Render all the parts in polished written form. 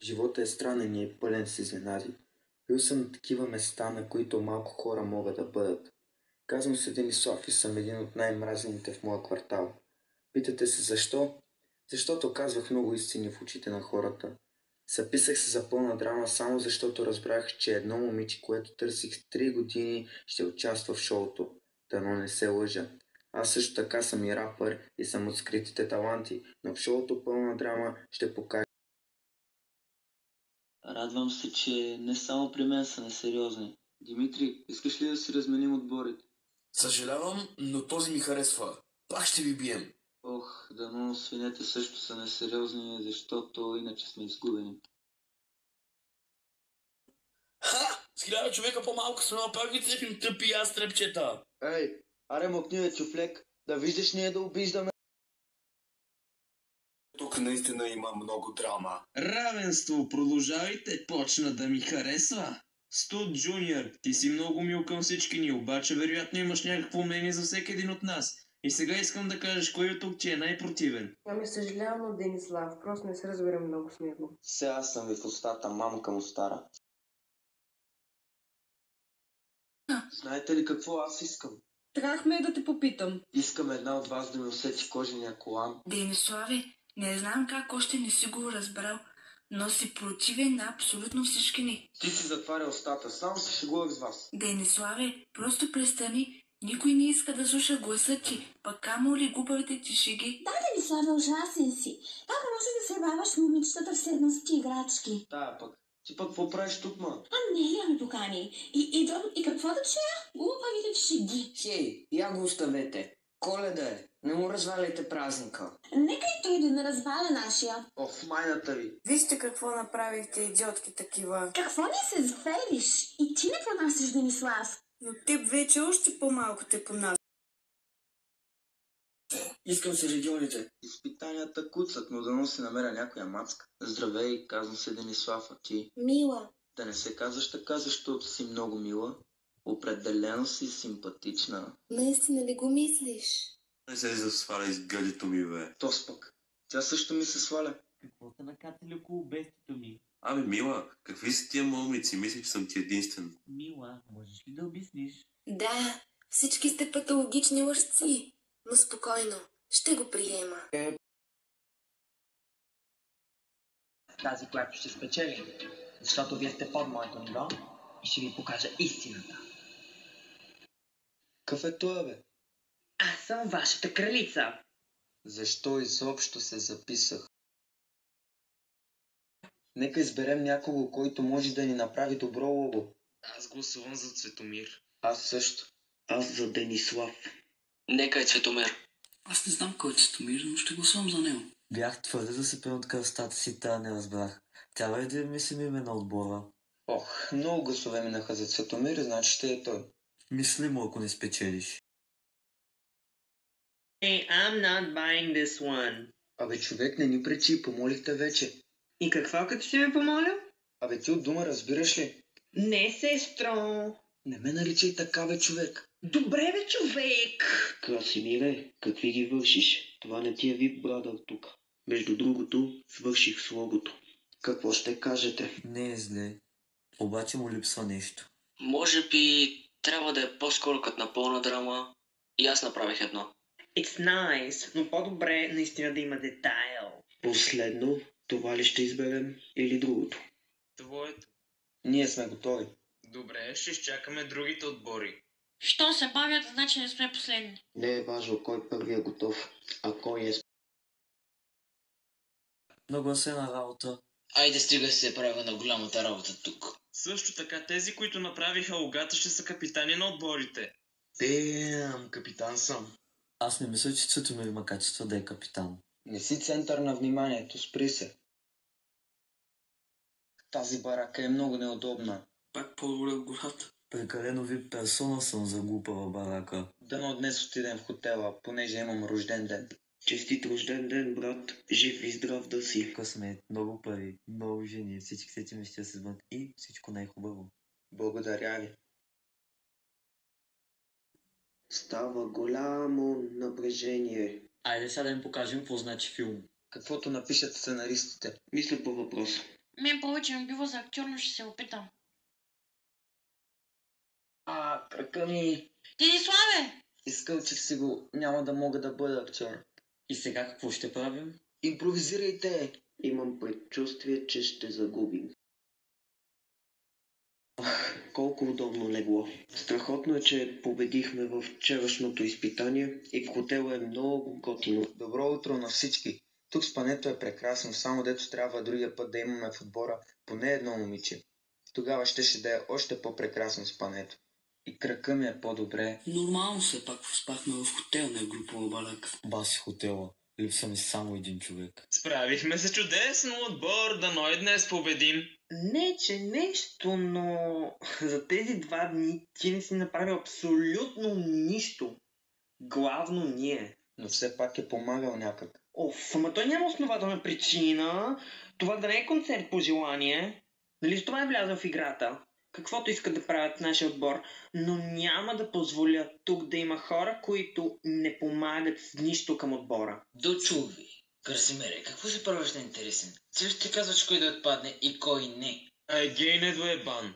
Живота е странен и е пълен с изненади. Бил съм на такива места, на които малко хора могат да бъдат. Казвам се Денислав и съм един от най-мразените в моя квартал. Питате се защо? Защото казвах много истини в очите на хората. Записах се за пълна драма само защото разбрах, че едно момиче, което търсих 3 години, ще участва в шоуто. Дано не се лъжа. Аз също така съм и рапър и съм от скритите таланти, но в шоуто пълна драма ще покажа. Радвам се, че не само при мен са несериозни. Димитри, искаш ли да си разменим отборите? Съжалявам, но този ми харесва. Пак ще ви бием. Ох, дано свинете също са несериозни, защото иначе сме изгубени. Ха! С 1000 човека по-малко сме, а пак ви цепим тъпи ястребчета. Ей, аре мокни бе, чуфлек, да виждаш ние да обиждаме. Тук наистина има много драма. Равенство, продължавайте, почна да ми харесва. Студ Джуниор, ти си много мил към всички ни, обаче вероятно имаш някакво мнение за всеки един от нас. И сега искам да кажеш кой от тук ти е най-противен. Ами съжалявам, Денислав, просто не се разберем много с него. Сега аз съм ви в устата, мамка му стара. Знаете ли какво аз искам? Трябвахме да те попитам. Искам една от вас да ми усети кожения колан. Дениславе, не знам как още не си го разбрал, но си противен на абсолютно всички ни. Ти си затваря устата, само се шегувах с вас. Дениславе, просто престани. Никой не иска да слуша гласа ти, пък камо ли глупавите ти шеги. Да, Дениславе, ужасен си. Как може да се баваш момичетата в седности играчки? Тая пък. Ти пък какво правиш тук, ма? А не, я ме покани. Идвам и какво да чуя? Глупавите шеги. Хей, я го оставете. Коледа е. Не му разваляйте празника. Нека и той да не разваля нашия. Ох, майната ви. Вижте какво направихте, идиотки такива. Какво не се звериш? И ти не понасяш, Денислав. Но теб вече още по-малко те понася. Искам се регионите. Изпитанията куцат, но дано се намеря някоя мацка. Здравей, казвам се Денислав, а ти? Мила. Да не се казваш така, защото си много мила. Определено си симпатична. Наистина ли го мислиш? Не се засваля из гъдито ми, бе. Тос пък. Тя също ми се сваля. Какво те накатили около бестито ми? Абе, Мила, какви са тия момици? Мисля, че съм ти единствен. Мила, можеш ли да обясниш? Да, всички сте патологични лъжци. Но спокойно, ще го приема. Тази, която ще спечели, защото вие сте под моето ниво и ще ви покажа истината. Какъв е това, бе? Аз съм вашата кралица. Защо изобщо се записах? Нека изберем някого, който може да ни направи добро лого. Аз гласувам за Цветомир. Аз също. Аз за Денислав. Нека е Цветомир. Аз не знам кой е Цветомир, но ще гласувам за него. Бях твърде засипен от кръстата си, та не разбрах. Трябва ли да мислим име на отбора? Ох, много гласове минаха за Цветомир, значи ще е той. Мисли му, ако не спечелиш. Hey, I'm not buying this one. Абе, човек, не ни пречи, помолихте вече. И какво като ще ме помоля? Абе, ти от дума разбираш ли? Не, сестро. Не ме наричай така, бе, човек. Добре, бе, човек. Красимире, какви ги вършиш? Това не ти е вип брадър тук. Между другото, свърших с логото. Какво ще кажете? Не е зле. Обаче му липсва нещо. Може би трябва да е по-скоро като на пълна драма. И аз направих едно. It's nice, но по-добре наистина да има детайл. Последно, това ли ще изберем или другото? Твоето. Ние сме готови. Добре, ще изчакаме другите отбори. Що се бавят, значи не сме последни. Не е важно кой първи е готов, а кой е... Нагласена работа. Айде стига се прави на голямата работа тук. Също така, тези, които направиха логата, ще са капитани на отборите. Капитан съм. Аз не мисля, че Цветомир има качество да е капитан. Не си център на вниманието, спри се. Тази барака е много неудобна. Пак по-добре от гората. Прекалено ви персона съм за глупава барака. Дано днес отидем в хотела, понеже имам рожден ден. Честит рожден ден, брат. Жив и здрав да си. Късмет, много пари, много жени, всички сети мечти да се сбъднат и всичко най-хубаво. Благодаря ви. Става голямо напрежение. Айде сега да им покажем какво значи филм. Каквото напишат сценаристите. Мисля по въпроса. Мен повече ме бива за актьор, но ще се опитам. Кръка ми. Дениславе! Изкълчих си го. Няма да мога да бъда актьор. И сега какво ще правим? Импровизирайте! Имам предчувствие, че ще загубим. Колко удобно легло. Страхотно е, че победихме в вчерашното изпитание и в хотела е много готино. Добро утро на всички. Тук спането е прекрасно, само дето трябва другия път да имаме в отбора поне едно момиче. Тогава ще да е още по-прекрасно спането. И кръка ми е по-добре. Нормално се пак спахме в хотел, не в групова барака. Баси хотела. Липсва ми само един човек. Справихме се чудесно, отбор, дано и днес победим. Не, че нещо, но за тези 2 дни ти не си направил абсолютно нищо. Главно ние. Но все пак е помагал някак. Ама той няма основателна причина. Това да не е концерт по желание. Нали с това е влязъл в играта? Каквото искат да правят нашия отбор, но няма да позволя тук да има хора, които не помагат с нищо към отбора. Дочуви. Красимире, какво се правиш на интересен? Ти ще казваш кой да отпадне и кой не. Гейнедо е бан.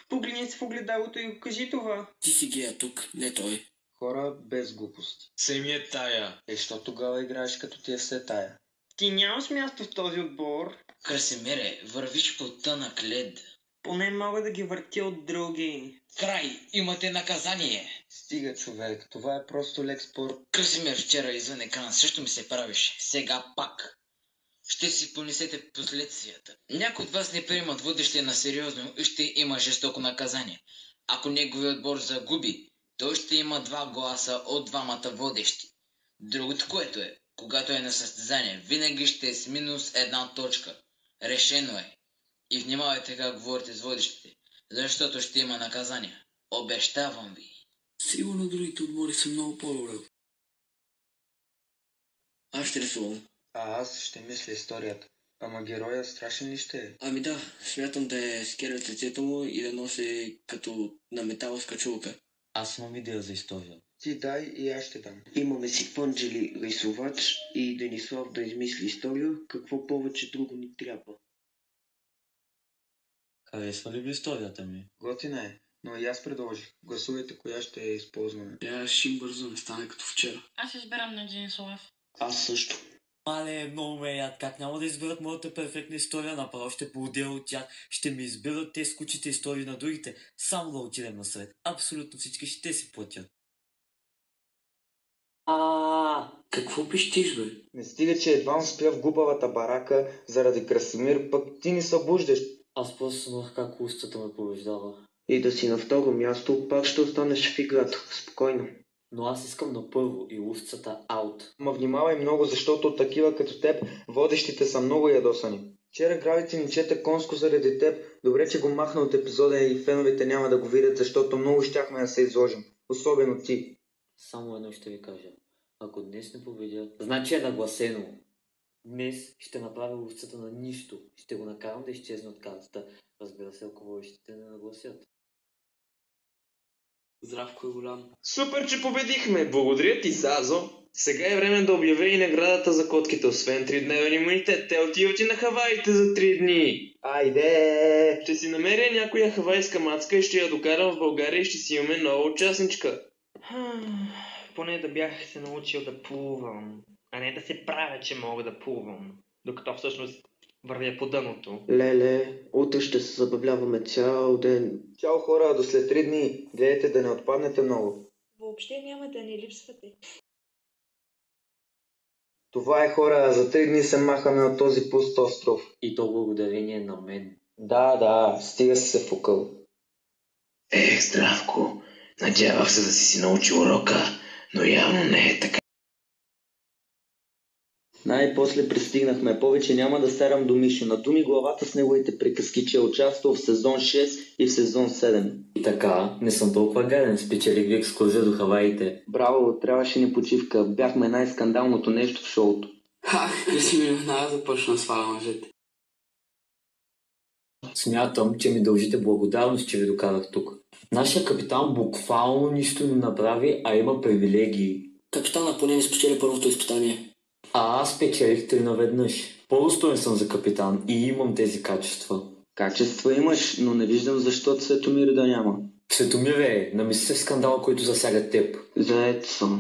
Погледни се в огледалото и го кажи това. Ти си гея тук, не той. Хора без глупости. Самият тая. Що тогава играеш като ти е все тая? Ти нямаш място в този отбор. Красимире, вървиш по тънък лед. Поне мога да ги въртя от други. Край, имате наказание. Стига, човек, това е просто лек спор. Красимир вчера извън екран също ми се правиш. Сега пак. Ще си понесете последствията. Някой от вас не приемат водещия на сериозно и ще има жестоко наказание. Ако неговият отбор загуби, той ще има 2 гласа от 2 водещи. Другото, което е, когато е на състезание, винаги ще е с минус 1 точка. Решено е. И внимавайте как говорите с водещите, защото ще има наказания. Обещавам ви. Сигурно другите отбори са много по-добре. Аз ще рисувам. Аз ще мисля историята. Ама героя страшен ли ще е? Ами да, смятам да е скелет лицето му и да носи като на металска чулка. Аз имам идея за история. Ти дай и аз ще дам. Имаме си Пънджели рисувач и Денислав да измисли история. Какво повече друго ни трябва? Харесва ли ви историята ми? Готина е, но и аз предложих. Гласувайте коя ще е използвана. Ще им бързо не стане като вчера. Аз избирам на Денислав. Аз също. Мале, много ме яд. Как няма да изберат моята перфектна история, направо ще поудя от тях. Ще ми изберат те скучите истории на другите. Само да отидем на сред. Абсолютно всички ще си платят. Какво пищиш, бе? Не стига, че едва спя в глупавата барака заради Красимир, пък ти ни събуждаш. Аз просто сънувах как устата ме побеждава. И да си на второ място, пак ще останеш в играта. Спокойно. Но аз искам на първо и лустата аут. Ма внимавай много, защото от такива като теб водещите са много ядосани. Вчера Гравици ни чете конско заради теб. Добре, че го махна от епизода и феновете няма да го видят, защото много щяхме да се изложим. Особено ти. Само едно ще ви кажа. Ако днес не победя, значи е нагласено. Днес ще направя ловцата на нищо. Ще го накарам да изчезне от картата. Разбира се, ако водещите не нагласят. Здравко е голям. Супер, че победихме! Благодаря ти, Сазо! Сега е време да обявя и наградата за котките. Освен 3-дневен имунитет, те отиват и на Хаваите за 3 дни. Айде! Ще си намеря някоя хавайска мацка и ще я докарам в България и ще си имаме нова участничка. Поне да бях се научил да плувам, а не да се правя, че мога да плувам, докато всъщност вървя по дъното. Леле, утре ще се забавляваме цял ден. Чао хора, до след 3 дни. Гледайте да не отпаднете много. Въобще няма да ни липсвате. Това е хора, за 3 дни се махаме от този пуст остров. И то благодарение на мен. Да, стига си се фукъл. Здравко, надявах се да си научил урока, но явно не е така. Най-после пристигнахме. Повече няма да старам до Мишо. На думи главата с неговите приказки, че е участвал в сезон 6 и в сезон 7. И така, не съм толкова гаден. Спечелих ви екскурзия до Хаваите. Браво, трябваше ни почивка. Бяхме най-скандалното нещо в шоуто. Красимир веднага започна да сваля мъжете. Смятам, че ми дължите благодарност, че ви докарах тук. Нашия капитан буквално нищо не направи, а има привилегии. Капитана поне не спечели първото изпитание. А аз печелих 3 наведнъж. По-достоен съм за капитан и имам тези качества. Качества имаш, но не виждам защо Цветомир да няма. Светомире, намисли се в скандала, който засягат теб. Заед съм.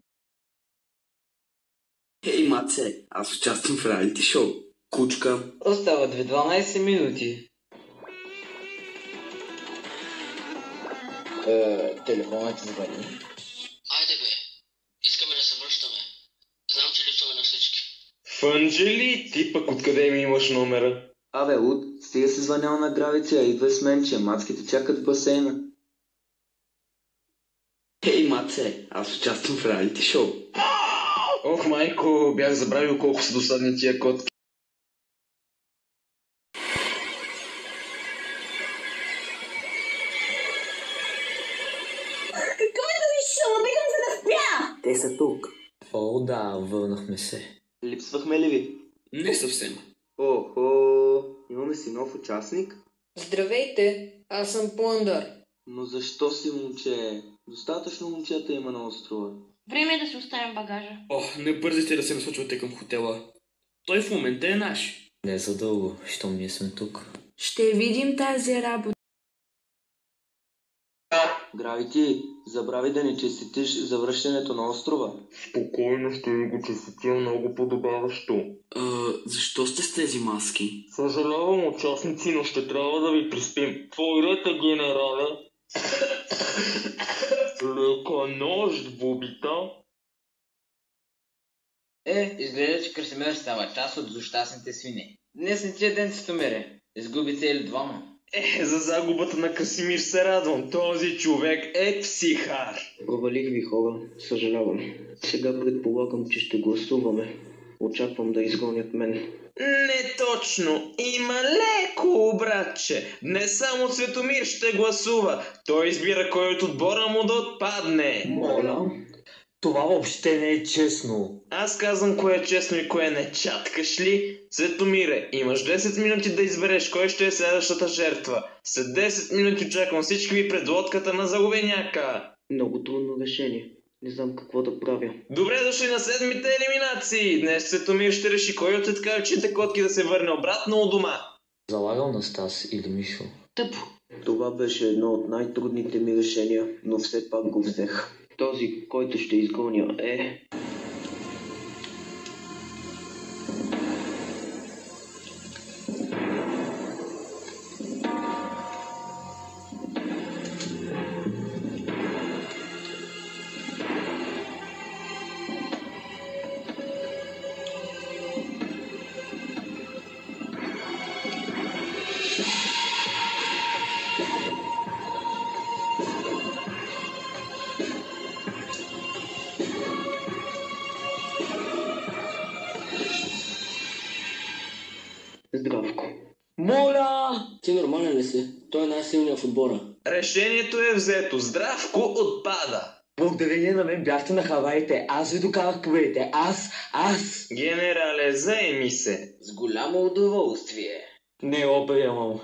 Хей, Маце, аз участвам в реалити шоу. Кучка. Остават ви 12 минути. Телефонът ти звъни. Айде бе, искаме да се връщаме. Знам, че липсваме на всички. Фанджели, ти пък откъде ми имаш номера? Абе, Луд, стига се звънял на Гравиция, идвай с мен, че мацките чакат в басейна. Хей, Маце, аз участвам в реалити шоу. Ох, майко, бях забравил колко са досадни тия котки. Какво е да виж? Обикам се да спя! Те са тук. О, да, върнахме се. Липсвахме ли ви? Не съвсем. Охо, имаме си нов участник? Здравейте, аз съм Плъндър. Но защо си момче? Достатъчно момчета има на острова. Време е да си оставим багажа. О, не бързайте да се насочвате към хотела. Той в момента е наш. Не за дълго, щом ние сме тук. Ще видим тази работа. Гравити, забрави да ни честитиш за връщането на острова. Спокойно ще ви го честитя много подобаващо. Защо сте с тези маски? Съжалявам, участници, но ще трябва да ви приспим. Твой ред е, генерале. Лека нощ, бубита. Изглежда, че Красимир става част от злощастните свини. Днес не ти е ден, Цветомире. Изгуби цели двама. За загубата на Красимир се радвам. Този човек е психар. Провалих ви, хора. Съжалявам. Сега предполагам, че ще гласуваме. Очаквам да изгонят мен. Не точно. Има леко обратче. Не само Цветомир ще гласува. Той избира кой от отбора му да отпадне. Моля? Това въобще не е честно. Аз казвам кое е честно и кое не. Чаткаш ли? Цветомире, имаш 10 минути да избереш кой ще е следващата жертва. След 10 минути очаквам всички ви пред лодката на заловеняка. Много трудно решение. Не знам какво да правя. Добре дошли на седмите елиминации. Днес Цветомир ще реши кой от светкавичните котки да се върне обратно у дома. Залагал на Стас или Мишо? Тъпо. Това беше едно от най-трудните ми решения, но все пак го взех. Този, който ще изгоня е... Здравко. Моля! Ти нормален ли си? Той е най-силният в отбора. Решението е взето. Здравко отпада. Благодарение на мен бяхте на Хаваите. Аз ви докарах победите. Аз! Генерале, заеми се. С голямо удоволствие. Не го приемам.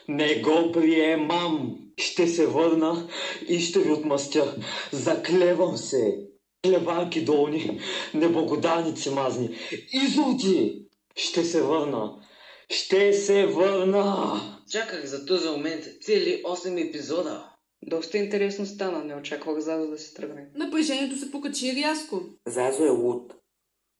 Не го приемам. Ще се върна и ще ви отмъстя. Заклевам се. Клеванки долни, неблагодарници мазни. Изуди! Ще се върна. Ще се върна! Чаках за този момент цели 8 епизода. Доста интересно стана, не очаквах Зазо да се тръгне. Напрежението се покачи рязко. Зазо е луд.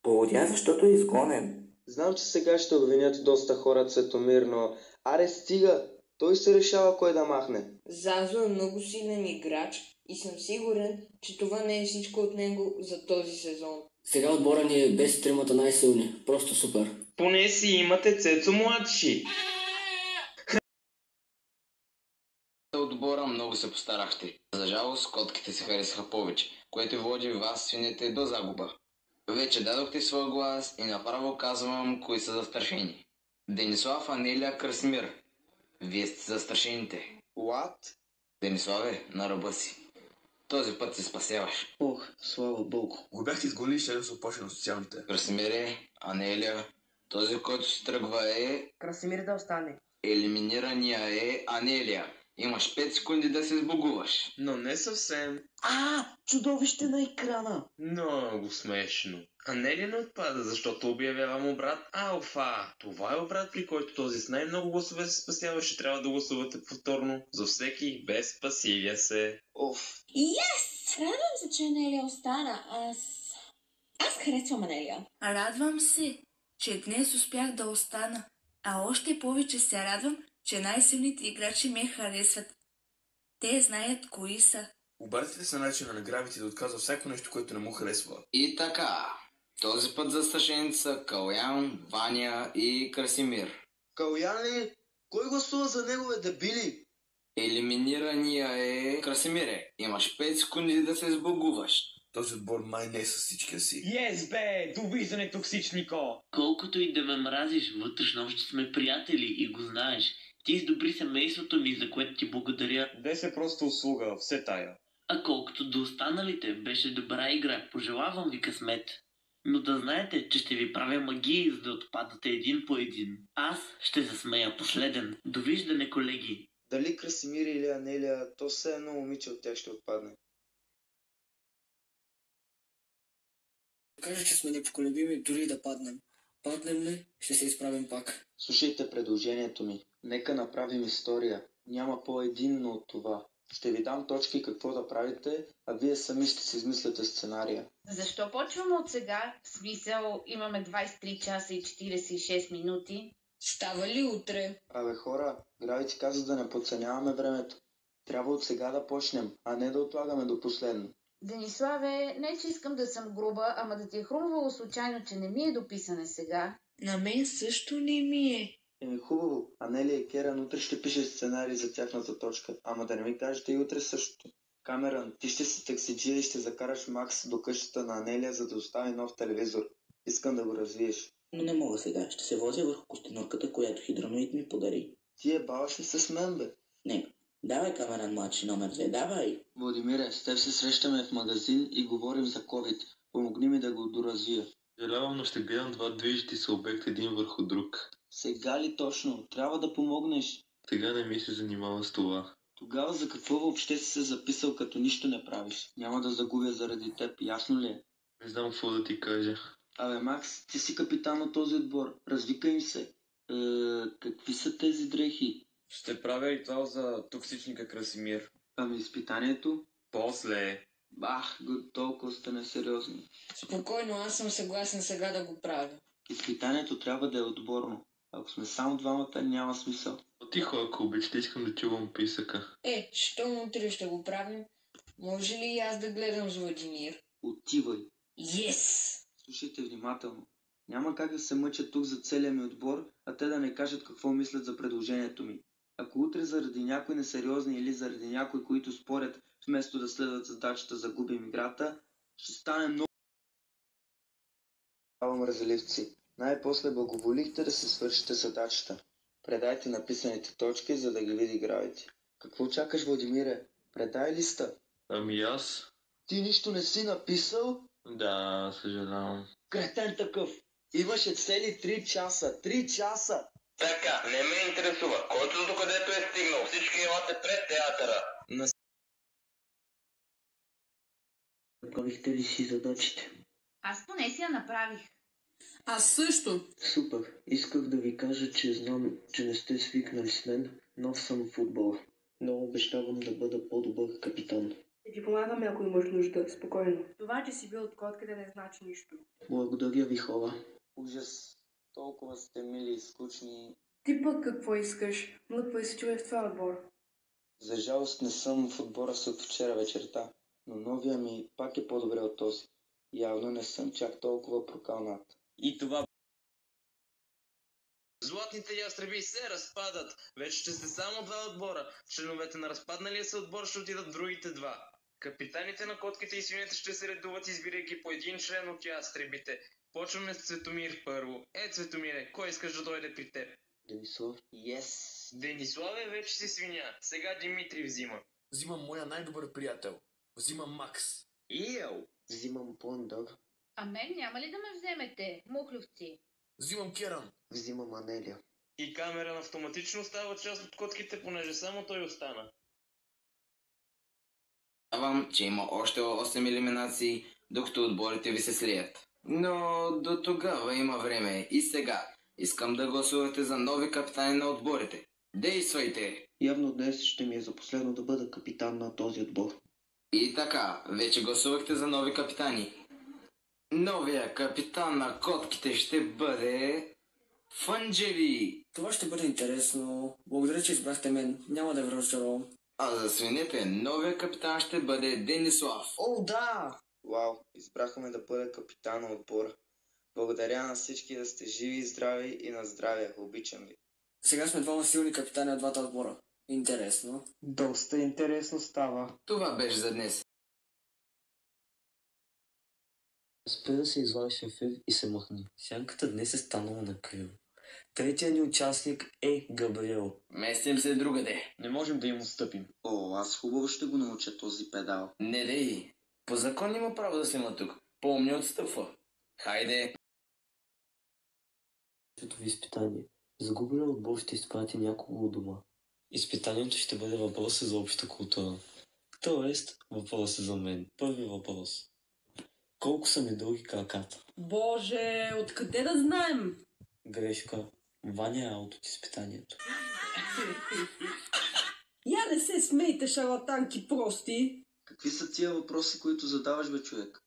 Полудя, защото е изгонен. Знам, че сега ще обвинят доста хора Цветомир, но... Аре, стига! Той се решава кой да махне. Зазо е много силен играч и съм сигурен, че това не е всичко от него за този сезон. Сега отбора ни е без тримата най-силни. Просто супер. Поне си имате Цецо младши. Отбора много се постарахте. За жалост, котките се харесаха повече, което води вас, свинете, до загуба. Вече дадохте своя глас и направо казвам кои са застрашени. Денислав, Анелия, Красимир. Вие сте застрашените. What? Дениславе, на ръба си. Този път се спасяваш. Ох, слава богу. Го бяхте изгонили, ще да се опочне на социалните. Красимире, Анелия, този, който се тръгва е... Красимир да остане. Елиминирания е Анелия. Имаш 5 секунди да се сбогуваш. Но не съвсем. Чудовище на екрана! Много смешно. Анелия не отпада, защото обявявам обрат Алфа. Това е обрат, при който този с най-много гласове се спасява. Ще трябва да гласувате повторно за всеки без спасивия се. Оф. Yes! Радвам се, че Анелия остана. Аз харесвам Анелия. Радвам се, че днес успях да остана, а още повече се радвам, че най-силните играчи ме харесват. Те знаят кои са. Обратите се начина на гравите да отказва всяко нещо, което не му харесва. И така, този път за стъженца Калян, Ваня и Красимир. Калян ли? Кой гласува за негове дебили? Елиминирания е Красимире. Имаш 5 секунди да се сбогуваш. Този отбор май не е с всичкия си. Yes, бе! Довиждане, токсичнико! Колкото и да ме мразиш, вътрешно още сме приятели и го знаеш. Ти издобри семейството ми, за което ти благодаря. Десе просто услуга, все тая. А колкото до останалите, беше добра игра. Пожелавам ви късмет. Но да знаете, че ще ви правя магии, за да отпадате един по един. Аз ще се смея последен. Довиждане, колеги. Дали Красимир или Анелия, то все едно момиче от тях ще отпадне. Кажа, че сме непоколебими дори да паднем. Паднем ли, ще се изправим пак. Слушайте предложението ми. Нека направим история. Няма по-единно от това. Ще ви дам точки какво да правите, а вие сами ще си измисляте сценария. Защо почваме от сега? В смисъл, имаме 23 часа и 46 минути. Става ли утре? Абе хора, Гравити каза да не подценяваме времето. Трябва от сега да почнем, а не да отлагаме до последно. Дениславе, не че искам да съм груба, ама да ти е хрумвало случайно, че не ми е дописане сега. На мен също не ми е. Хубаво. Анелия и Керан утре ще пише сценарий за тяхната точка. Ама да не ми кажете и утре същото. Камеран, ти ще си таксиджия и ще закараш Макс до къщата на Анелия, за да остави нов телевизор. Искам да го развиеш. Но не мога сега. Ще се возя върху костенурката, която Хидроноид ми подари. Ти баваш ли се с мен, бе? Не. Давай, Камеран младши номер 2, давай. Владимире, с теб се срещаме в магазин и говорим за COVID. Помогни ми да го доразвия. Съжалявам, но ще гледам два движещи се обекта един върху друг. Сега ли точно? Трябва да помогнеш. Сега не ми се занимава с това. Тогава за какво въобще си се записал, като нищо не правиш? Няма да загубя заради теб, ясно ли е? Не знам какво да ти кажа. Абе, Макс, ти си капитан на този отбор. Развикай им се. Какви са тези дрехи? Ще правя и това за токсичника Красимир. Ами изпитанието? После. Бах, толкова сте несериозни. Спокойно, аз съм съгласен сега да го правя. Изпитанието трябва да е отборно. Ако сме само двамата, няма смисъл. Тихо, ако обичате, искам да чувам писъка. Щом утре ще го правим, може ли и аз да гледам с Владимир? Отивай. Yes! Слушайте внимателно. Няма как да се мъчат тук за целия ми отбор, а те да не кажат какво мислят за предложението ми. Ако утре заради някои несериозни или заради някои, които спорят, вместо да следват задачата загубим играта, ще стане много мразеливци. Най-после благоволихте да се свършите задачата. Предайте написаните точки, за да ги види Гравити. Какво чакаш, Владимире? Предай листа. Ами аз? Ти нищо не си написал? Да, съжалявам. Кретен такъв. Имаше цели 3 часа. 3 часа! Така, не ме интересува. Който до където е стигнал, всички елате пред театъра. Направихте ли си задачите? Аз поне си я направих. Аз също. Супер. Исках да ви кажа, че знам, че не сте свикнали с мен, нов съм в футбола. Но обещавам да бъда по-добър капитан. Ще ти помагаме, ако имаш нужда. Спокойно. Това, че си бил от котката, не значи нищо. Благодаря ви, хора. Ужас. Толкова сте мили и скучни. Ти пък какво искаш? Млъква и се чуе в твоя отбор. За жалост не съм в отбора си от вчера вечерта, но новия ми пак е по-добре от този. Явно не съм чак толкова прокалнат. И това... Златните ястреби се разпадат. Вече ще сте само два отбора. Членовете на разпадналия се отбор ще отидат другите два. Капитаните на котките и свинете ще се редуват, избирайки по един член от ястребите. Почваме с Цветомир първо. Цветомире, кой искаш да дойде при теб? Денислав? Yes. Дениславе вече си свиня. Сега Димитри взима. Взимам моя най-добър приятел. Взимам Макс. Иел. Взимам Пландър. А мен няма ли да ме вземете, мухлювци? Взимам Керан. Взимам Анелия. И Камерън автоматично става част от котките, понеже само той остана. Давам, че има още 8 елиминации, докато отборите ви се слият. Но до тогава има време. И сега искам да гласувате за нови капитани на отборите. Действайте! Явно днес ще ми е за последно да бъда капитан на този отбор. И така, вече гласувахте за нови капитани. Новия капитан на котките ще бъде... Фанджели! Това ще бъде интересно. Благодаря, че избрахте мен. Няма да ви разочаровам. А за свинете, новия капитан ще бъде Денислав. О, да! Вау, избрахме да бъда капитан на отбора. Благодаря на всички да сте живи и здрави и на здраве. Обичам ви. Сега сме двама силни капитани от двата отбора. Интересно. Доста интересно става. Това беше за днес. Спре да се извади шефер и се махни. Сянката днес е станала на криво. Третия ни участник е Габриел. Местим се другаде. Не можем да им отстъпим. О, аз хубаво ще го науча този педал. Не дей. По закон има право да снима тук. Помни отстъпва. Хайде. Ви изпитание. Загубилия отбор ще изпрати някого от дома. Изпитанието ще бъде въпроса за обща култура. Тоест, въпросът за мен. Първи въпрос. Колко са ми дълги краката? Боже, откъде да знаем? Грешка. Ваня е аут от изпитанието. Я не се смейте, шарлатанки прости. Какви са тия въпроси, които задаваш, бе, човек?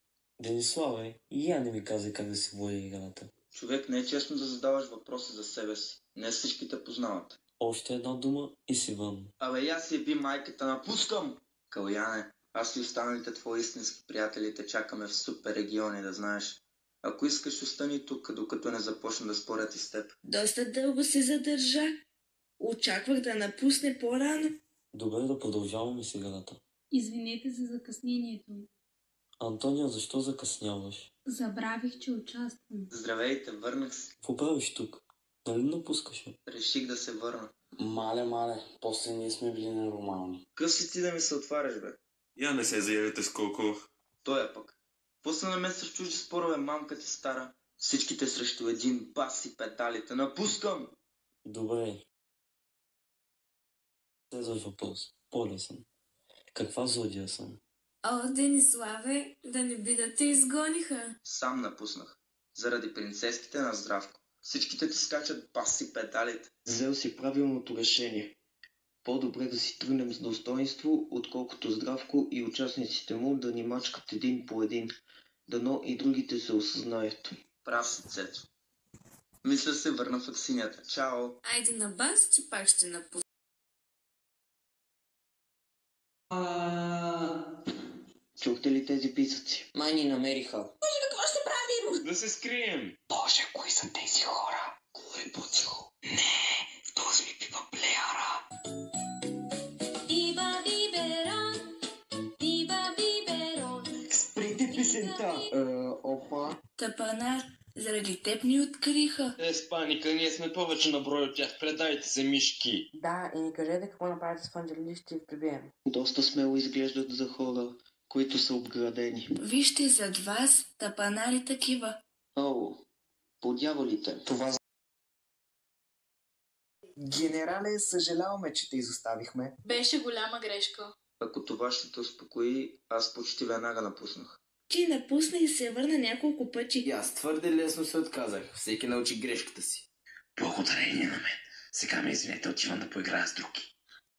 Дениславе, и я не ми каза как да се води играта. Човек, не е честно да задаваш въпроси за себе си. Не всички те познават. Още една дума и си вън. Абе, я си еби майката, напускам! Каляне, аз и останалите твои истински приятели те чакаме в супер региони, да знаеш. Ако искаш, остани тук, докато не започна да спорят и с теб. Доста дълго се задържа. Очаквах да напусне по-рано. Добре, да продължаваме с играта. Извинете за закъснението. Антония, защо закъсняваш? Забравих, че участвам. Здравейте, върнах се. Какво правиш тук? Нали напускаш? Реших да се върна. Мале, после ние сме били нормални. Къв си ти да ми се отваряш, бе? Я не се заявите с колко. Той е пък. После на мен с чужди спорове, мамка ти стара. Всичките срещу един, бас и педалите. Напускам! Добре. Следващ въпрос. По-лесен. Каква злодия съм? О, Дениславе, да не би да те изгониха. Сам напуснах. Заради принцеските на Здравко. Всичките ти скачат бас и педалите. Взел си правилното решение. По-добре да си тръгнем с достоинство, отколкото Здравко и участниците му да ни мачкат един по един. Дано и другите се осъзнаят. Прав си, Цецо. Мисля се върна в аксинята. Чао! Айде на бас, че пак ще напусна. Чухте ли тези писъци? Май ни намериха. Боже, какво ще правим? Да се скрием. Боже, кои са тези хора? Кой Буцихо? Не, този ми пипа плеяра. Биба биберон, биба биберон. Сприте песента. Опа. Тапанар, заради теб ни откриха. С паника, ние сме повече на брой от тях. Предайте се, мишки. Да, и ни кажете какво направите с Фанджели, ще ви прибием. Доста смело изглеждат за хора, които са обградени. Вижте зад вас тапанари такива. О, подяволите. Това... Генерале, съжаляваме, че те изоставихме. Беше голяма грешка. Ако това ще те успокои, аз почти веднага напуснах. Ти напусна и се върна няколко пъти. И аз твърде лесно се отказах. Всеки научи грешката си. Благодарение на мен. Сега ме извинете, отивам да поиграя с други.